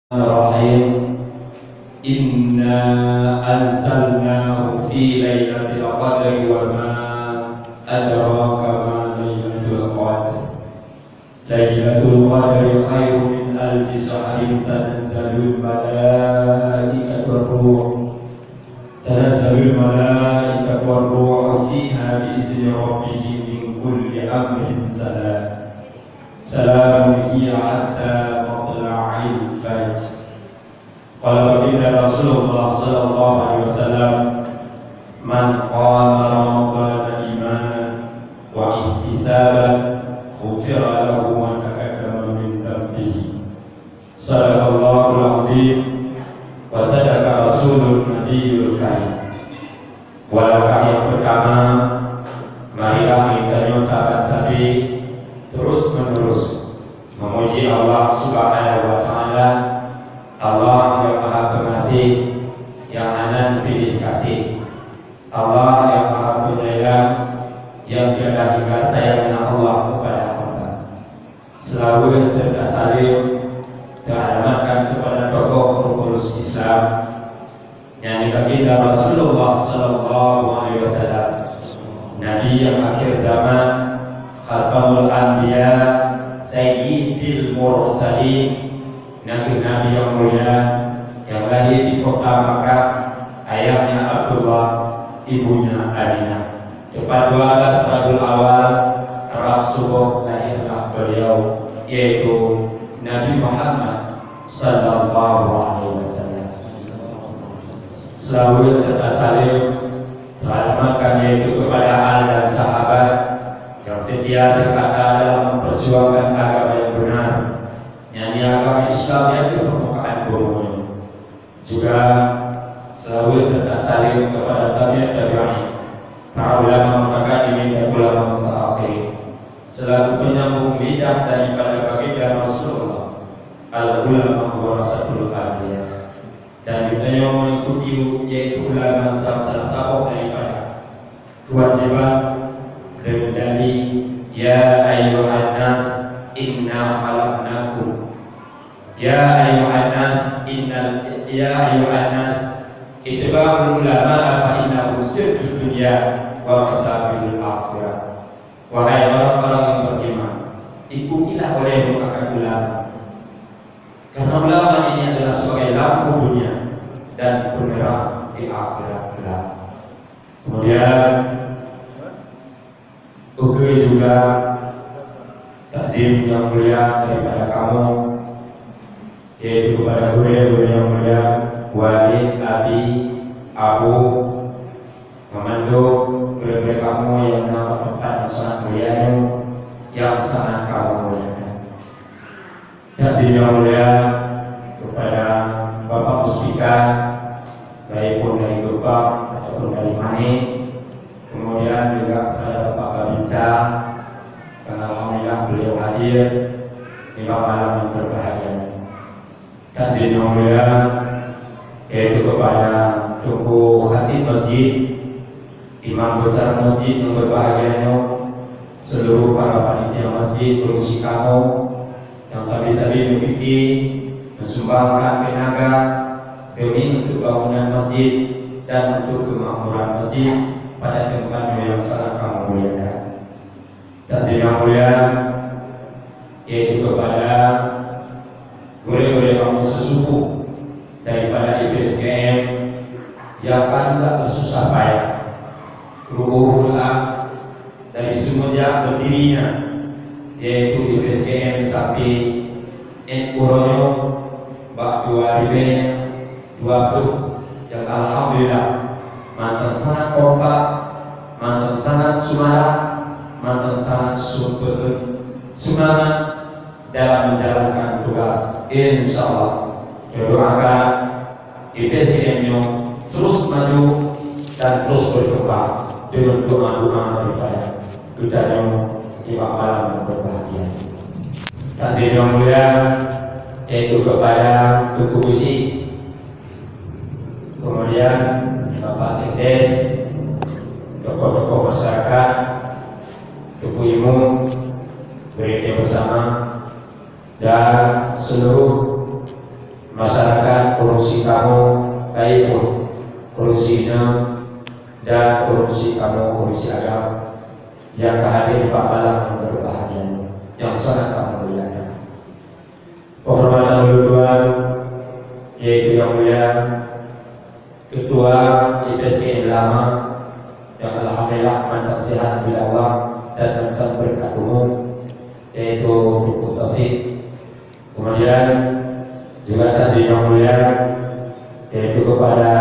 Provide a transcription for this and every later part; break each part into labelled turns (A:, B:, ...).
A: Bismillahirrahmanirrahim. Inna anzalnahu fi lailatul qadri wa ma adraka ma lailatul qadr. Lailatul qadri khairun min alfi shahrin tanazzalul malaikatu war-ruh. Tanazzalul malaikatu war-ruh fiha bi'izni rabbihim min kulli amrin salam. Salamun hiya hatta matla'il fajr. Qala baginda Rasulullah sallallahu alaihi wasallam, man qama ramadhana imanan wa ihtisaban ghufira lahu ma taqaddama min dhanbihi. Sadaqallahul azim wa sadaqa rasulun nabiyul karim. Walakah yang pertama, marilah kita sahabat-sahabat terus menerus memuji Allah Subhanahu wa taala, Allah yang Maha Pengasih, yang Hanan pilih kasih, Allah yang Maha Penyayang, yang tiada hingga sayangnya Allah kepada hamba. Selalu serta salim teralamatkan kepada tokoh pengurus Islam yang baginda Rasulullah sallallahu alaihi wasallam, Nabi yang akhir zaman, Khatamul Anbiya, Sayyidil Mursalin, Nabi-Nabi yang mulia yang lahir di kota Makkah, ayahnya Abdullah, ibunya Aminah. Tepat 12 Rabiul Awal, Arab subuh lahirlah beliau, yaitu Nabi Muhammad sallallahu alaihi wasallam. Selalu serta salim teralamatkan yaitu kepada al dan sahabat yang setia sekata dalam memperjuangkan agama yang benar, yakni agama Islam yang di permukaan bumi. Juga selalu serta saling kepada tabi'in, para ulama mutaqaddimin dan ulama mutaakhirin, selaku penyambung lidah daripada baginda Rasulullah, al-ulama warasatul anbiya, dan yang mengikuti yaitu ulama salah daripada kewajiban dengan dalil ya ayyuhan nas inna khalaqnakum, ya ayyuhan nas itba'ul ulama fa innahu sirrud dunya wa masabil akhirah. Wahai orang-orang yang beriman, ikutilah olehmu akan ulama, karena ulama ini adalah sebagai lampu dunia dan penerang di akhirat kelak. Kemudian juga takzim yang mulia daripada kamu, yaitu kepada guru yang mulia, walid, abi, abu, memandu guru kamu yang nama tempat yang sangat mulia, yang sangat kamu muliakan. Takzim yang mulia kepada Bapak Muspika, baik pun dari Gopal ataupun dari Mani. Kemudian juga kepada Bapak Babinsa, karena alhamdulillah beliau hadir di malam yang berbahagia. Takzim yang mulia yaitu kepada Tuku Khatib Masjid, Imam Besar Masjid yang berbahagianya, seluruh para panitia masjid, pengungsi kamu yang sabi-sabi memiliki mensumbangkan tenaga demi untuk bangunan masjid dan untuk kemakmuran masjid pada tempatnya yang sangat kamu muliakan. Takzim yang mulia yaitu kepada guru-guru kamu sesuku daripada IPSKM yang kan tak bersusah payah ruhullah dari semenjak berdirinya, yaitu IPSKM sampai Kuronyo Bak 2020 yang alhamdulillah mantan sangat kompak, mantan sangat suara, mantan sangat semangat dalam menjalankan tugas. Insyaallah doakan IPSKM-nya terus maju dan terus berkembang dengan doa-doa daripada keduanya Imam malam yang berbahagia. Takzim yang mulia yaitu kepada Tuku Usi, kemudian Bapak Sekdes, tokoh-tokoh masyarakat, Tuku Imu, gereja bersama, dan seluruh masyarakat, urusi kamu baik urusinya dan urusi kamu urusi agama yang hadir Pak Malam yang berbahagia yang sangat kamu muliakan. Penghormatan duluan yaitu yang mulia Ketua IPSKN lama yang alhamdulillah mantap sehat bila Allah dan mantap berkat umum yaitu Ibu Taufik. Kemudian juga takzim yang mulia yaitu kepada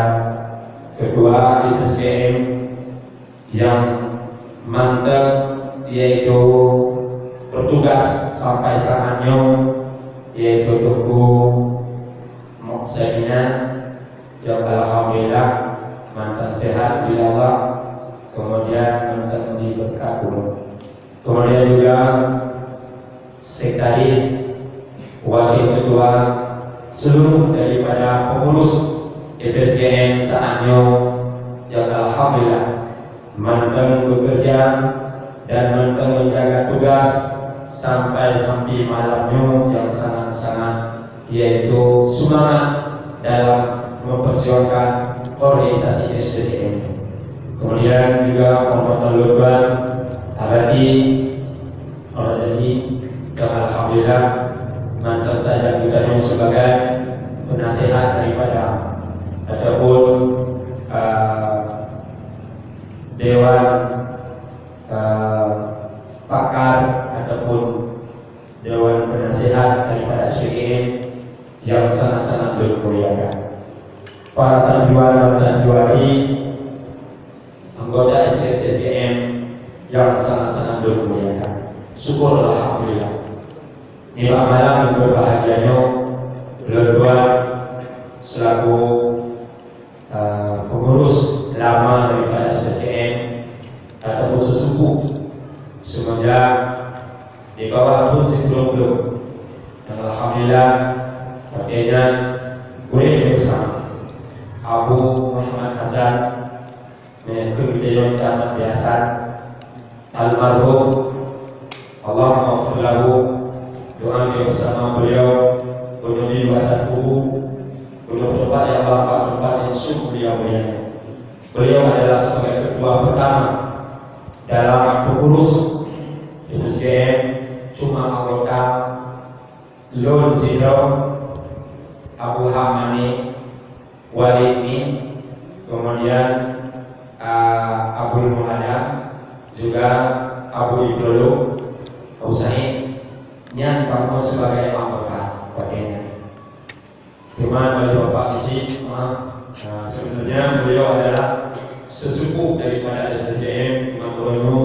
A: Ketua IPSKN yang mantap yaitu bertugas sampai saatnya yaitu Tuku Moksedina yang alhamdulillah mantan sehat bila Allah kemudian mantan diberkat umum. Kemudian juga sekretaris wakil ketua seluruh daripada pengurus IPSKN saatnya yang alhamdulillah mantan bekerja dan mantan menjaga tugas sampai malamnya yang sangat-sangat yaitu semangat dalam memperjuangkan organisasi SDM. Kemudian juga penghormatan luar abadi orang jadi yang alhamdulillah mantan saja kita sebagai penasihat daripada ataupun dewan pakar ataupun dewan penasihat daripada SDM yang sangat-sangat bermuliakan. Para sandiwara dan sandiwari anggota SDM yang sangat-sangat bermuliakan. Syukur alhamdulillah. Ini Pak Malam yang berbahagianya berdua selaku pengurus lama daripada SDM ataupun sesepuh semenjak di bawah pun sebelum dan alhamdulillah artinya boleh bersama Abu Muhammad Hasan kemudian camat biasa almarhum Allah maghfir lahu doa bersama beliau menuju masa tubuh tempat yang bapak tempat yang sungguh beliau adalah sebagai ketua pertama dalam pengurus IPSKN cuma anggota Lon Sidon Abu Hamani Walidni kemudian Abu Muhammad juga Abu Ibrolo Abu Sa'id yang kamu sebagai anggota padanya. Cuman oleh Bapak Isi sebenarnya beliau adalah sesepuh daripada SDM Imam Toronu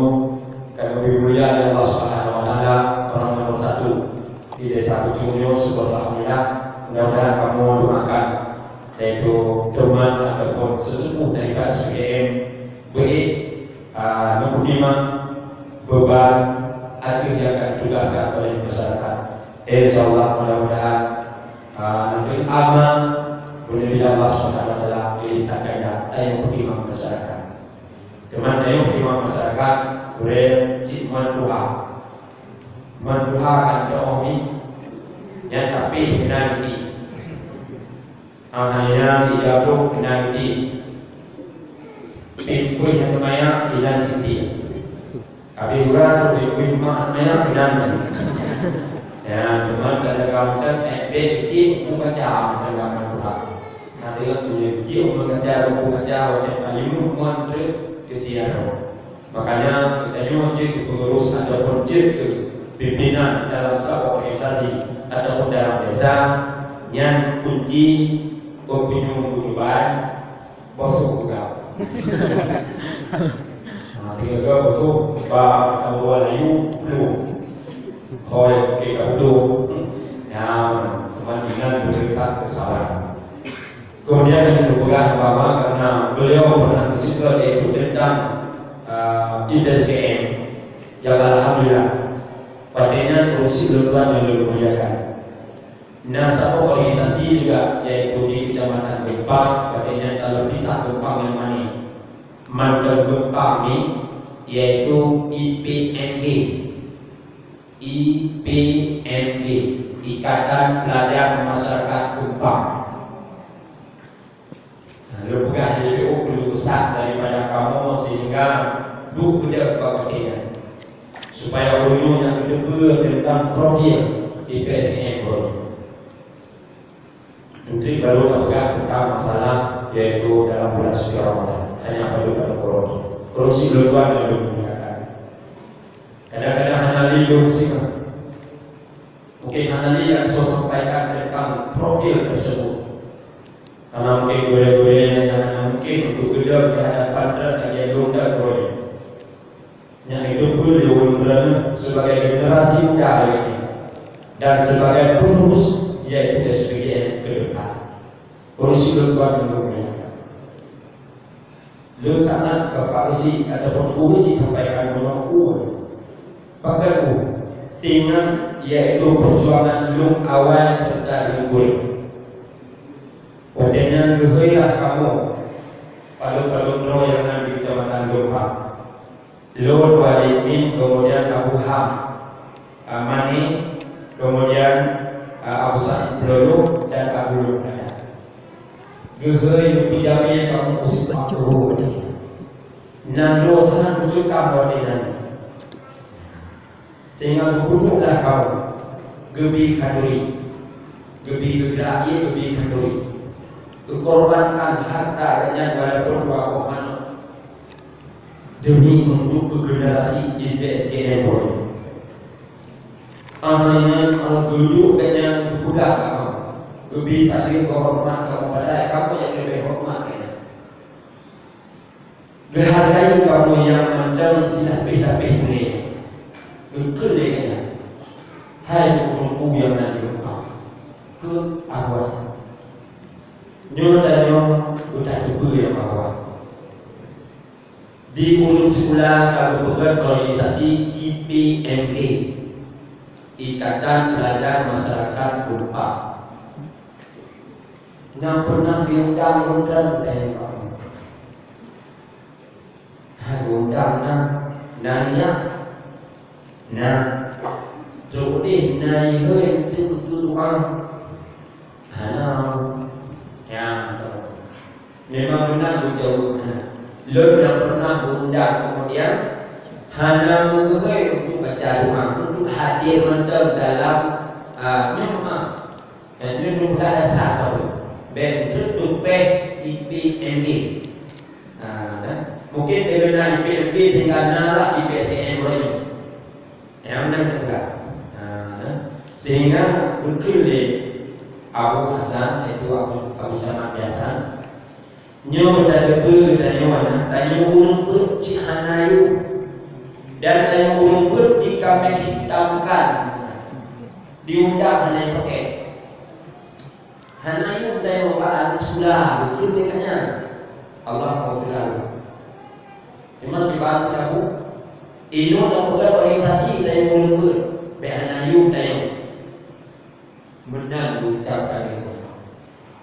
A: kami lebih mulia Allah Subhanahu wa Ta'ala orang nomor 1 di desa Kucunyo sebuah alhamdulillah. Mudah-mudahan kamu doakan yaitu teman ataupun sesepuh daripada SDM baik mempunyai beban akhir yang akan ditugaskan oleh masyarakat. Insyaallah mudah-mudahan nanti aman boleh Allah Subhanahu wa Ta'ala dilipat ganda yang beriman masyarakat. Teman yang beriman masyarakat boleh menduhakan keomi yang tapi nanti hanya dijawab nanti pinpun yang namanya nanti tapi juga pinpun maknanya nanti ya teman kita katakan bikin bukan jam dalam Tuhan nanti kan dia mengajar yang paling muncul kesiaran makanya kita juga cek pengurus ataupun cek pimpinan dalam sebuah organisasi ataupun dalam desa yang kunci penyuluhan bosok juga nanti juga bosok bah kalau layu belum koi kita belum yang kemandingan berikan kesalahan kemudian yang kedua bahwa karena beliau pernah bercerita yaitu tentang IPSKN yang alhamdulillah padanya kursi duluan yang dimuliakan. Nah, satu organisasi juga yaitu di Kecamatan Gempang, katanya kalau bisa Gempang yang mana? Mandor Gempang ini yaitu IPMG. Ikatan Pelajar Masyarakat Kupang. Lu pegah lebih lebih besar daripada kamu sehingga lu sudah kebahagiaan supaya ulun yang kedua tentang profil di PSN Menteri baru pegah tentang masalah yaitu dalam bulan suci Ramadan hanya perlu pada korupsi luar dan menggunakan kadang-kadang hanali korupsi mungkin hanali yang saya sampaikan tentang profil tersebut. Karena mungkin boleh-boleh yang mungkin untuk gedor di hadapan dan yang donda boleh. Yang itu pun diundang sebagai generasi muda ini dan sebagai penerus yaitu SPGN ke depan. Polisi luar menggunakan. Lu sangat kepolisi ataupun polisi sampaikan menurut pakai dengan yaitu perjuangan dulu awal serta diunggul. Padanya luhailah kamu palu-palu no yang ada di Kecamatan Gombak. Lord Walimin, kemudian Abu Ham Mani, kemudian Abu Sa'id Pelulu dan Abu Lukman. Luhai yang dijami kamu usik makruh nan dosa kucuk kamu dengan sehingga berbunuhlah kamu gebi kanduri gebi gegerai gebi kanduri korbankan harta dan walaupun dua demi untuk generasi di PSN boleh. Akhirnya kalau duduk dengan budak kamu, bisa dihormat kepada kamu yang lebih hormat. Menghargai kamu yang macam silapih-lapih ini, kekelihatan. Hai umurku yang nanti ke awas. Nyo dan nyo udah tubuh yang bawah di unit sekolah kalau bukan organisasi IPMG Ikatan Pelajar Masyarakat Kupang yang pernah diundang-undang dari kamu undang nanya jadi nanya hơi itu doang memang benar jauh Lord yang pernah diundang kemudian hanya menguhai untuk baca doa untuk hadir mendalam dalam memang dan ini belum ada satu ben tutup IPMG mungkin dengan IPMG sehingga nalar di PSN boleh yang benar juga sehingga mungkin di Abu Hasan itu Abu Sama biasa nyo dari ber dan nyowana tanyo ulung put cihanayu dan tanyo ulung put di kami hitamkan diundang hanayu pakai hanayu tanyo baan sudah betul dekatnya Allah maafkan memang dibahas kamu ino dan bukan organisasi tanyo ulung put be hanayu tanyo menang ucapkan itu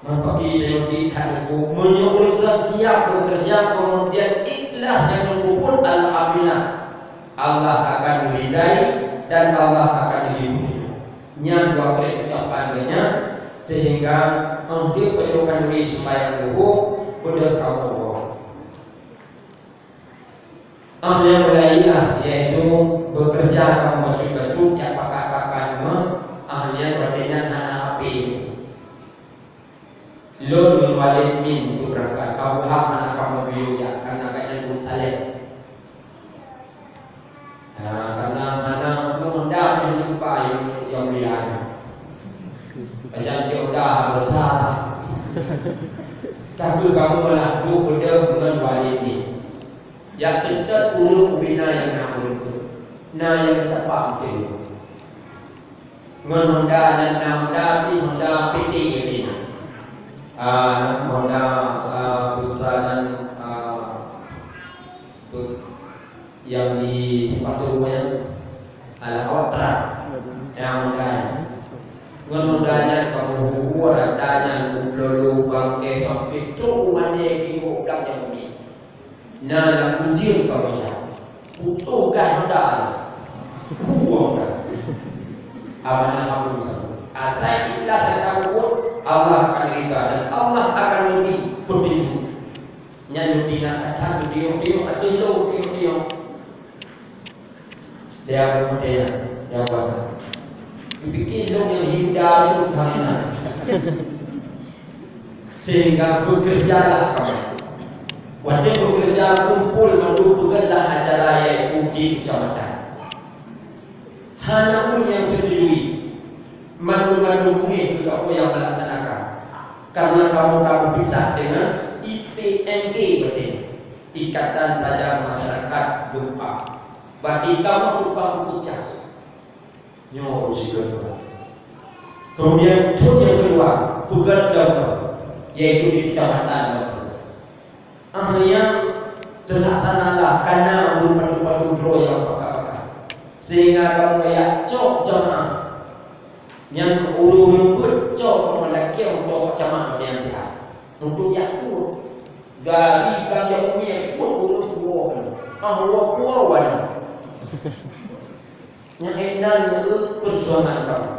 A: mempaki dengan dikataku menyuruh siap bekerja kemudian ikhlas yang mengumpul alhamdulillah Allah akan meridai dan Allah akan dilindungi nya dua kali ucapannya sehingga untuk pendudukan diri supaya hukum benar kamu yang lainnya yaitu bekerja kamu baju-baju yang pakai-pakai ahlian berdengan anak api Lord bin Walid bin berangkat Abu Ham anak kamu biuja karena kayaknya belum saleh karena anak mengendap yang lupa yang lihat macam dia berkata tapi kamu malah berbeda dengan Walid ini yang sejak ulung bina yang nak ulung yang tak faham tu menunda dan Honda PT ini Honda putaran yang di sepatu rumahnya ala otra yang Honda kamu buat datanya lalu bangke sampai tu mana ibu dak yang ini nak kunci kamu ya butuh Honda buang dah apa nak kamu Asal ikhlas dan takut, Allah akan rida dan Allah akan lebih berpetunjuk. Nyanyi nak kata dia atau dia kemudian yang kuasa. Dipikir dong yang hindar itu karena sehingga bekerjalah kamu. Waktu bekerja kumpul mendukunglah acara yang uji kecamatan. Hanya pun yang setujui mendukung kamu yang melaksanakan. Karena kamu bisa dengan IPMG berarti Ikatan Pelajar Masyarakat Gempa. Berarti kamu kamu pecah. Nyo kedua. Kemudian yang kedua, bekerja yaitu di kecamatan. Akhirnya terlaksanalah karena berupa draw yang pakar-pakar. Sehingga kamu kayak cok jamaah yang ulu cok lelaki untuk jamaah yang sehat. Untuk yakut dari belanja umi yang pun ulu semua wadah. Yang enak itu perjuangan kamu.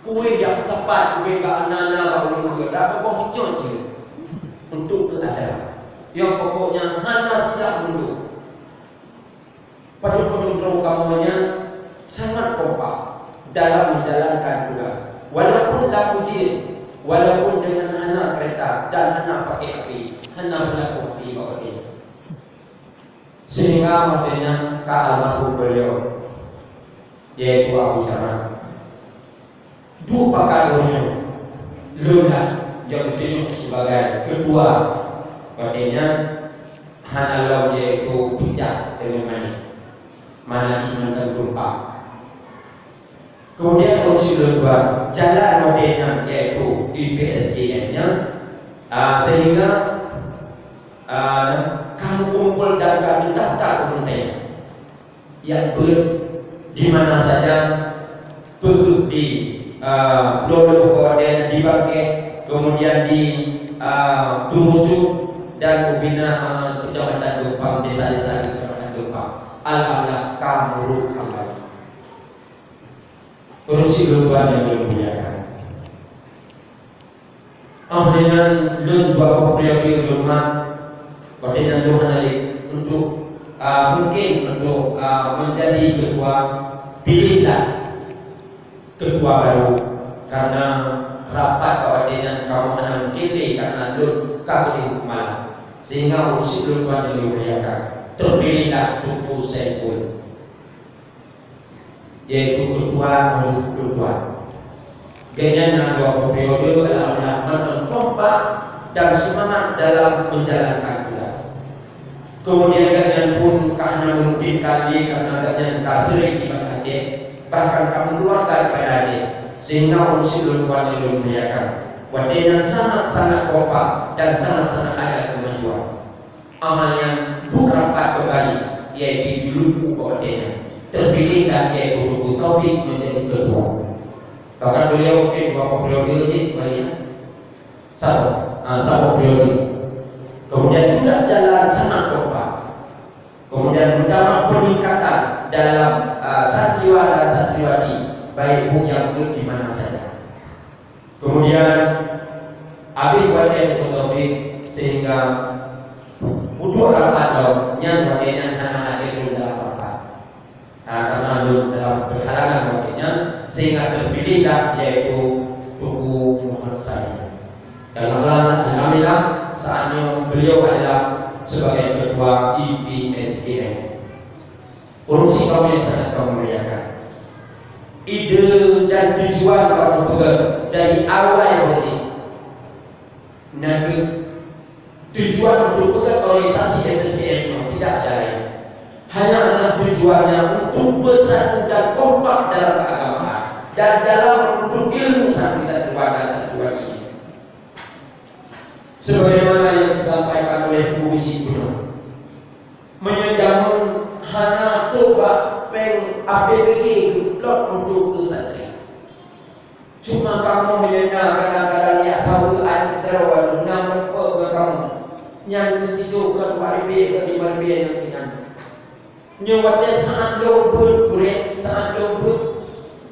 A: Kue yang sempat, kue gak anak-anak ulu juga dapat kau bincang je untuk ke acara. Yang pokoknya hanya siap dulu. Penduduk kamunya sangat kompak dalam menjalankan tugas. Walaupun tak ujian, walaupun dengan anak kereta dan anak pakai api, anak berlaku api bawa dia. Sehingga makanya kealmarhum beliau yaitu Abu Samad dua pakaiannya lunak yang ditunjuk sebagai kedua makanya hanalau yaitu bijak dengan mana iman dan gempa. Kemudian opsi kedua jalan modelnya yaitu IPSGN-nya sehingga kamu kumpul dan kamu daftar konten yang di mana saja pergi di Lolo Kabupaten di Bangkek, kemudian di Turuju dan membina kecamatan Gempang, desa-desa kecamatan Gempang. Alhamdulillah kamu kembali. Kursi lupa yang dimuliakan. Dengan dua periode rumah, dengan Tuhan Ali untuk mungkin untuk menjadi ketua, pilihlah ketua baru karena rapat kawanan kamu hendak pilih karena dulu kamu dihukum sehingga kursi lupa yang dimuliakan. Terpilihlah Tuku Saiful yaitu ketua Gayanya dua periode adalah menonton kompak dan semangat dalam menjalankan tugas. Kemudian gayanya pun karena memungkinkan dia karena gayanya sering di Aceh, bahkan kamu keluarga pada Aceh sehingga kursi lupa yang dimuliakan. Wadahnya sangat-sangat kompak dan sangat-sangat ada kemajuan. Amal yang rapat kembali yaitu di Lubu Kabupaten terpilih dan yaitu Lubu Taufik menjadi ketua. Bahkan beliau mungkin beberapa periode sih satu periode. Kemudian juga jalan sangat kompak. Kemudian mendapat peningkatan dalam santriwala dan santriwati baik yang di mana saja. Kemudian habis Kabupaten Taufik sehingga untuk rapat yang bagian anak itu dalam rapat karena dalam perhalangan bagiannya sehingga terpilihlah yaitu Tuku Muhammad Said dan alhamdulillah saatnya beliau adalah sebagai ketua IPSGN. Urusi kamu yang sangat kamu muliakan, ide dan tujuan kamu pegang dari awal berarti nanti tujuan untuk organisasi MSGN tidak ada lain. Hanya adalah tujuannya untuk bersatu dan kompak dalam keagamaan dan dalam untuk ilmu satu dan keluarga satu ini. Sebagaimana yang disampaikan oleh Bu Sibuna, menjamun hanya coba APBG geblok untuk kesatria. Cuma kamu menyenang kadang-kadang ya sahur air terlalu nama kamu yang dijual ke RB ke 5 yang dengan nyawatnya sangat lembut, sangat lembut.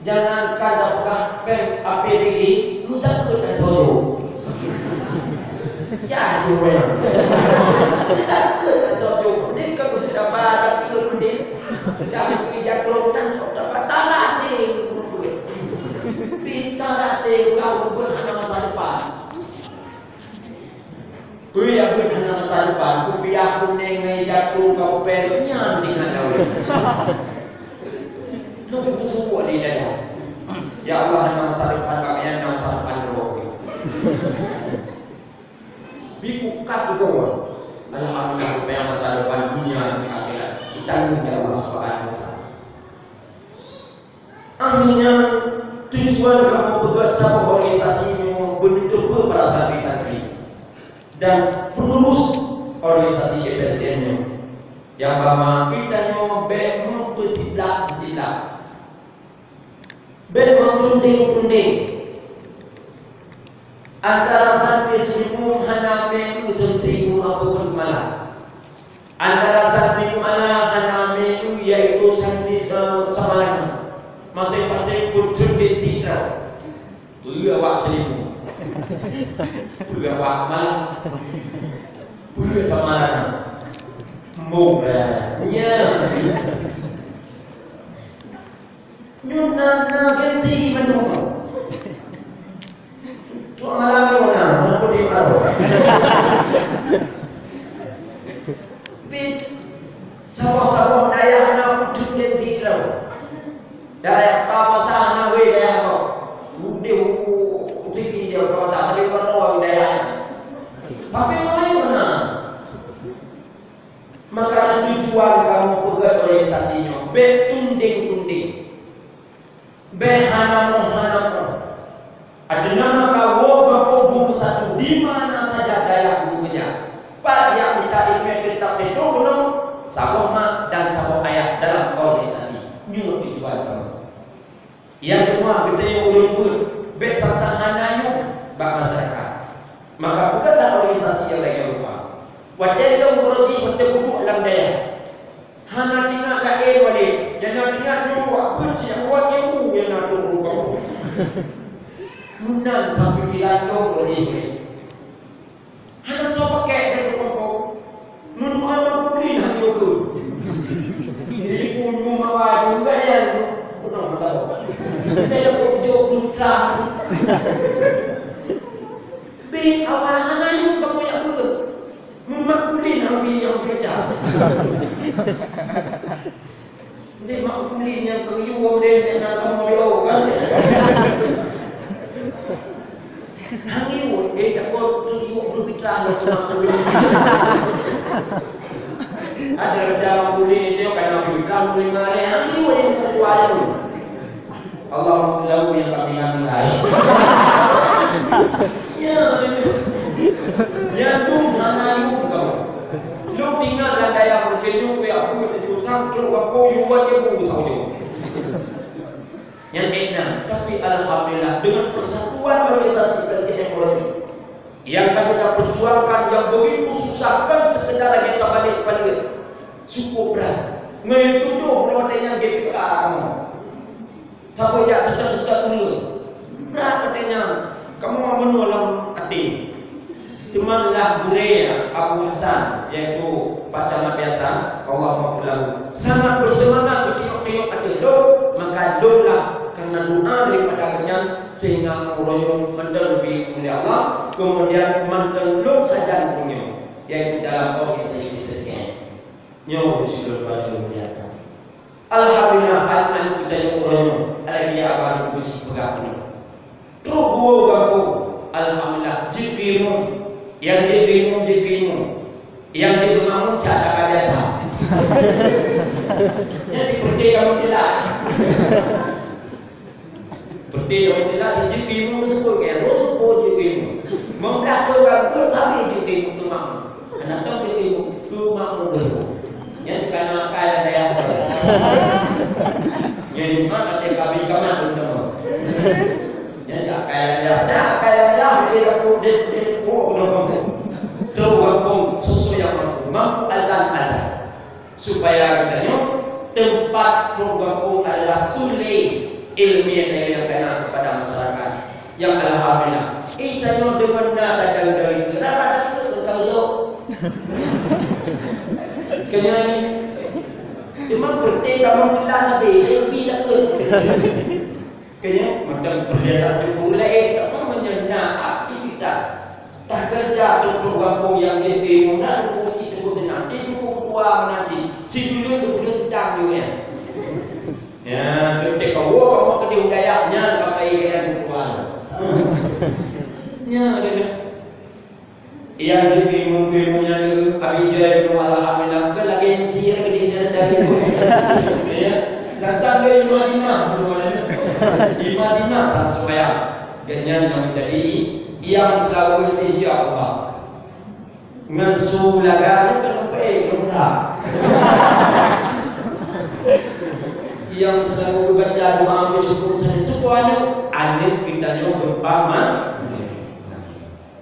A: Jangan kadang-kadang APBD lu takut dan toyo. Jatuh ya. Takut dan toyo. Ni kalau tidak dapat takut ni. Dah jatuh dan sok dapat tanah ni. Pintar ni kau buat masa depan. Kau yang buat masa depan. Kau biar kau nengai jatuh kau pernya dengan kau. Lu buat ni dah. Ya Allah, nama masa depan kalian, nama masa depan roh. Buka tu kau. Alhamdulillah, supaya masa depan dunia dan akhirat kita dengan Allah Subhanahu Wa Taala. Akhirnya tujuan kamu berbuat sebuah organisasi yang bentuk para santri-santri dan pengurus organisasi FSN yang bama kita nyobe mempertidak silap. Bermunding-munding antara santri seribu haname ku seribu apapun malah antara santri mana haname ku yaitu santri samalangan masing-masing pun terbit citra awak seribu awak malah samalangan murahnya Nyuna ganti menunggu. Cuma malam mana? Aku di mana? Bit sawah-sawah daya anak putih dan zikra. Daya apa sana we daya apa? Udah tinggi dia kalau tak ada orang daya. Tapi mana? Maka tujuan kamu pegang organisasinya. Betunding-tunding. Behanam-hanam ada nama kau berhubung satu di mana saja daya hubungnya. Pada yang kita ingin kita peduli saboma dan sabom ayat dalam organisasi. Nyuruh tujuan kamu. Yang kedua kita yang ulun bersama hanayu bak masyarakat. Maka bukanlah organisasi yang lain lupa. Wadai yang beruji untuk duduk dalam daya. Hana tinggal lahir wali, jangan tinggal dulu apa sih awak yang nak tunggu kau. Munan sampai dilandong oleh hana so pakai dari kau. Nunu anak pulih nak yoga. Jadi punya mawar juga yang puno tahu. Kita kau jauh putra. Bin awal hana yang kamu yang ber. Mumak pulih nabi yang kerja. Jadi mak kulinya ke you dia nak kamu dia kan. Hangi dia tak kau tu you berbicara macam ada rencana kuli dia kan nak berbicara kuli mana hangi yang kuat tu. Allah lalu yang kami lain. Ya tu hanayu kau. Lu tinggal dalam daya berkeju ke aku itu sangkut aku buat dia pun tahu. Yang enak, tapi alhamdulillah dengan persatuan organisasi PSKM ini yang kita perjuangkan yang begitu susah kan sekedar kita balik-balik cukup berat. Mengutuh rodanya GPK kamu. Tapi ya cepat-cepat dulu. Berat katanya kamu menolong hati. Temanlah budaya Abu Hasan yaitu bacaan biasa Allah maaflahu sangat bersemangat ketika ada doa maka doalah karena doa daripadanya sehingga meroyong mendel lebih oleh Allah kemudian mendelung saja punya yaitu dalam organisasi tersebut nyawa sudah pada biasa. Alhamdulillah hal kita yang meroyong ada dia akan bersih pegang terus gua alhamdulillah jibimu yang jibimu yang jibimu cakap ada tak yang seperti kamu tidak seperti kamu tidak jibimu sebut ya sebut jibimu membelakang bagus tapi jibimu tu mak anak tu jibimu tu mak muda yang sekarang kaya daya yang di mana ada kami kaman tu yang kaya daya dia aku dia terwapung sesuai yang mampu azan supaya katanya tempat terwapung adalah fully ilmiah yang kena kepada masyarakat yang alhamdulillah tanya dengan nada dari kerana itu tahu kena ni cuma berarti kamu bilang habis lebih tak ke kena macam perlihatkan mulai kamu menyenang aktivitas tak kerja untuk kampung yang lebih mudah untuk cerita senang dia dukung kuah mengaji si dulu tu dia sedang juga ya ketika kamu ke diudayanya pakai yang kuah nya yang jadi ilmu-ilmunya tu abijai ilmu alhamdulillah ke lagi sihir ke dia dari ya datang dari Madinah di Madinah supaya ganyan yang menjadi yang selalu dipuji Allah ngasulagan kenapa lupa yang selalu baca doa bersyukur semuanya aneh kita berpama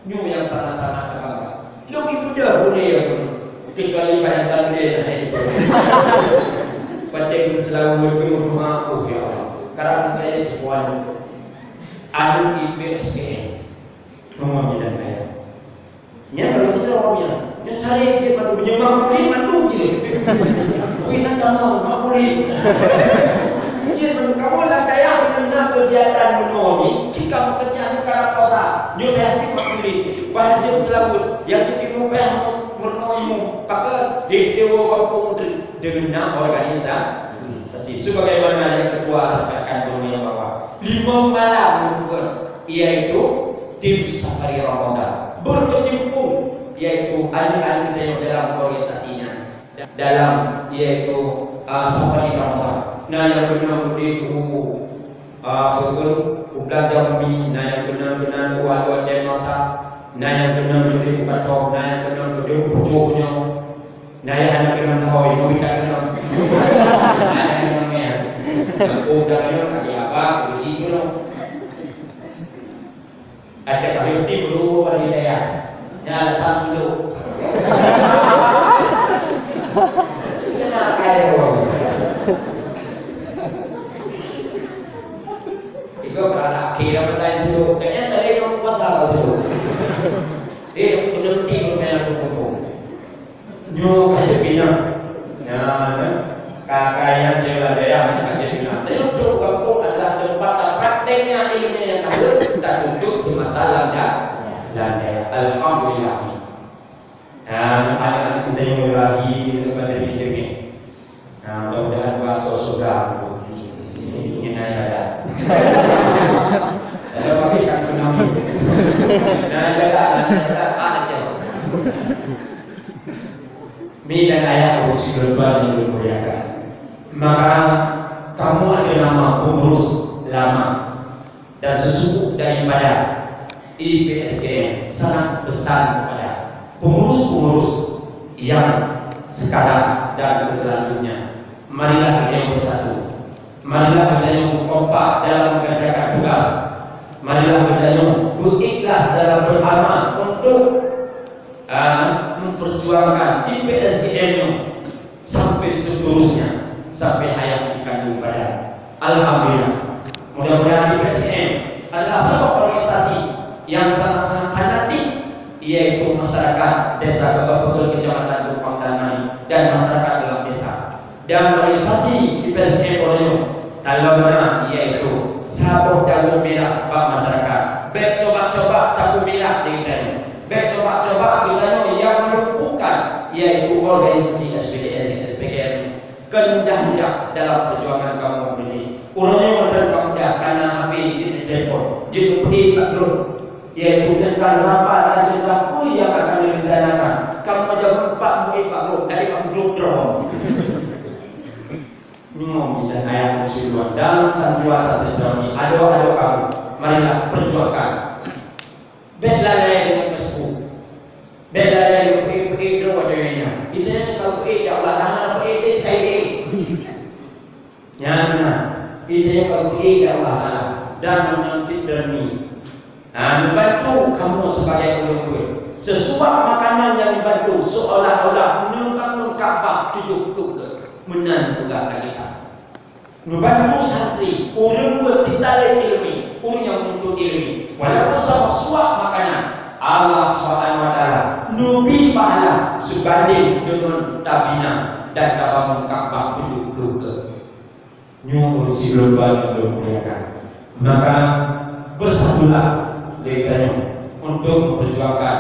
A: nyu yang sana-sana kebangga lebih mudah boleh ya kecuali bayangkan dia penting selalu berdoa ya Allah karena saya semuanya anu IPSKN ngomong dan bayar nya kalau sudah orangnya nya saya je pada menyembah boleh mandu je wina kamu boleh je kamu lah daya mengenal kegiatan menolongi jika bekerja negara kosa nyu berarti makmuri wajib selalu yang jadi mubah menolongimu maka di dewa kampung dengan organisasi sebagaimana yang ketua akan dunia bawah 5 malam menunggu yaitu tim safari Ramadan berkecimpung yaitu ahli-ahli kita yang dalam organisasinya dalam yaitu safari Ramadan nah yang benar itu belajar mi nah yang benar-benar buat dan masak nah yang benar-benar buat nah yang benar-benar butuhnya nah yang anak benar tahu mau kita benar nah yang benar aku jangan kali apa di situ loh ada kali tim dulu pada daya ya alasan dulu kenapa ada orang itu berada kira berada dulu kayaknya tadi kamu pasal dulu dia benar tim bermain aku nyu kaje bina ya kakak yang jaga daya kaje bina itu kampung adalah tempat prakteknya ilmu yang ada dan duduk semasalah dan alhamdulillah anak-anak kita yang berahi kepada kita ni mudah-mudahan bahasa surga ini ada ada bagi kan tsunami ada aja mi dan ayah harus berubah dan dimuliakan maka kamu adalah nama pengurus lama dan sesuatu daripada IPSKN sangat besar kepada pengurus-pengurus yang sekarang dan selanjutnya. Marilah kita yang bersatu, marilah kita yang kompak dalam mengerjakan tugas, marilah kita yang berikhlas dalam beramal untuk memperjuangkan IPSKN sampai seterusnya sampai hayat dikandung badan. Alhamdulillah. Mudah-mudahan IPSKN adalah sebuah organisasi yang sangat-sangat fanatik, yaitu masyarakat desa Bebel Kecamatan Kupang dan Mani dan masyarakat dalam desa. Dan organisasi IPSKN Poloyo kalau benar yaitu sabuk daun merah bak masyarakat. Baik coba-coba tabu merah dengan baik coba-coba dengan yang melumpuhkan yaitu organisasi SPDN kemudah-mudah dalam perjuangan kamu ini. Orangnya modern kamu dah karena HP jadi telepon jadi pergi tak turun yaitu tentang rapat dan tentang kuih yang akan direncanakan kamu jawab 4 grup dari 4 grup drone nyom dan ayah muslimat dalam sandiwara sejauh ini ado-ado kamu marilah perjuangkan bedlalai dengan Facebook bedlalai dengan pergi drone wadahnya kita yang cakap pergi ya Allah anak pergi KIA ya benar kita yang pergi ya Allah dan menyancit demi membantu kamu sebagai ulama sesuap makanan yang dibantu seolah-olah menunggang Kaabah 70 menang juga kita Nubantu santri, ulun buat cita ilmi, ulun yang untuk ilmi. Walaupun sama suap makanan, Allah SWT nubi pahala sebanding dengan tabina dan tabangun Ka'bah 70 ke. Nyuruh si lomba yang muliakan. Maka bersatulah dekanya untuk memperjuangkan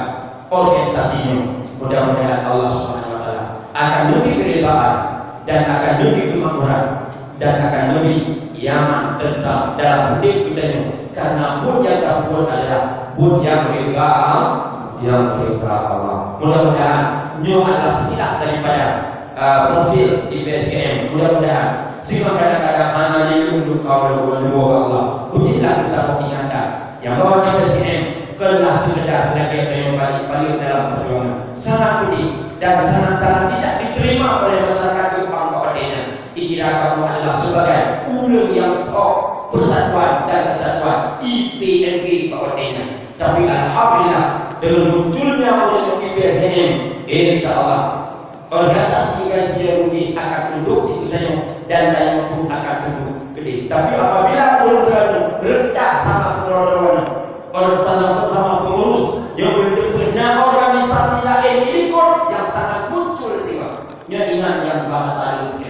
A: organisasinya. Mudah-mudahan Allah SWT akan lebih keridhaan dan akan lebih kemakmuran dan akan lebih nyaman tentang dalam hidup kita ini, karena bud yang kita buat adalah bud yang mereka Allah. Mudah-mudahan nyu adalah sekilas daripada profil IPSKM. Mudah-mudahan sehingga kadang-kadang hanya untuk kau Allah ujilah bisa mengingatkan yang bahwa IPSKM kelas sekedar lagi yang paling dalam perjuangan sangat pedih dan sangat-sangat tidak diterima oleh masyarakat Kupang Kabupaten. Dikira kamu adalah sebagai ulun yang pro persatuan dan kesatuan IPNG Kabupaten. Tapi alhamdulillah dengan munculnya ulun IPSKM, insyaallah organisasi IPSKM ini akan tunduk sebenarnya dan lain pun akan tunduk gede. Tapi apabila ulun rendah sama pengelolaan orang sama pengurus yang bentuknya organisasi lain ikut yang sangat muncul sih, ingat yang bahasa itu.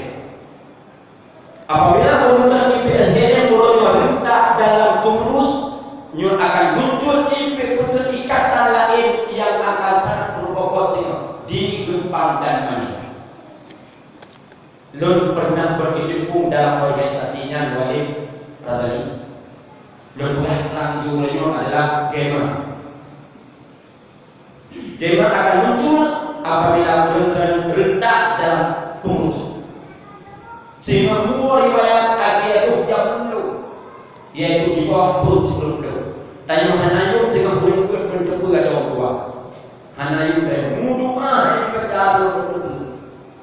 A: Apabila pengurus IPSKM rendah dalam pengurus, akan muncul untuk ikatan lain yang akan sangat berbobot di Gempang dan Mani. Lun pernah berkecimpung dalam organisasinya Walid Radali. Lebuah tanjungnya adalah Gema. Gema akan muncul apabila rendah dalam pengurus. Sehingga semua riwayat akhir jam dulu, yaitu di bawah turun sebelum dulu. Tanya Hanayum sehingga bentuk ada orang tua. Hanayum dan mudu'ah yang bercara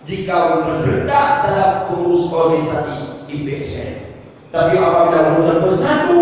A: jika rendah dalam pengurus organisasi IPSKM. Tapi apabila benar bersatu,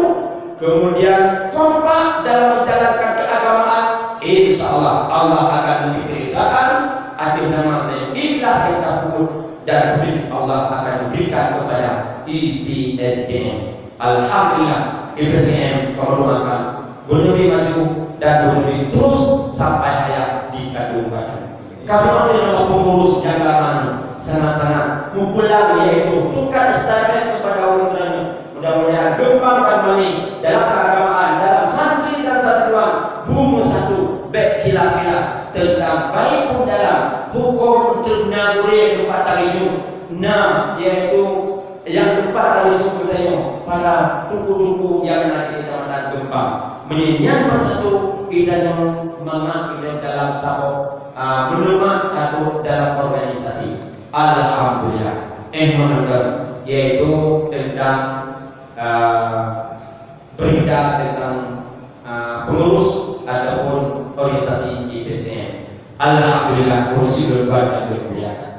A: kemudian kompak dalam menjalankan keagamaan, insyaallah Allah akan lebih keridhaan, ada nama yang ikhlas yang takut, dan Allah akan diberikan kepada IPSKM. Alhamdulillah IPSKM menghormatkan Gunuri maju dan Gunuri terus sampai hayat di kandungan. Karena nama pengurus yang lama sangat-sangat mumpullah, yaitu tukar estafet kepada orang. Mudah-mudahan Gempang dan Mani dalam keagamaan, dalam santri dan satuan bumi satu, baik kila-kila tentang baik pun dalam hukum untuk naguri tempat tarijum, yaitu yang tempat tarijum bertanya para tuku-tuku yang ada di Kecamatan Gempang menyanyikan bersatu kita mama kita dalam sabuk menerima atau dalam organisasi. Alhamdulillah yaitu tentang berita tentang pengurus ataupun organisasi IPSKM. Alhamdulillah kursi berbuat dan bermuliakan.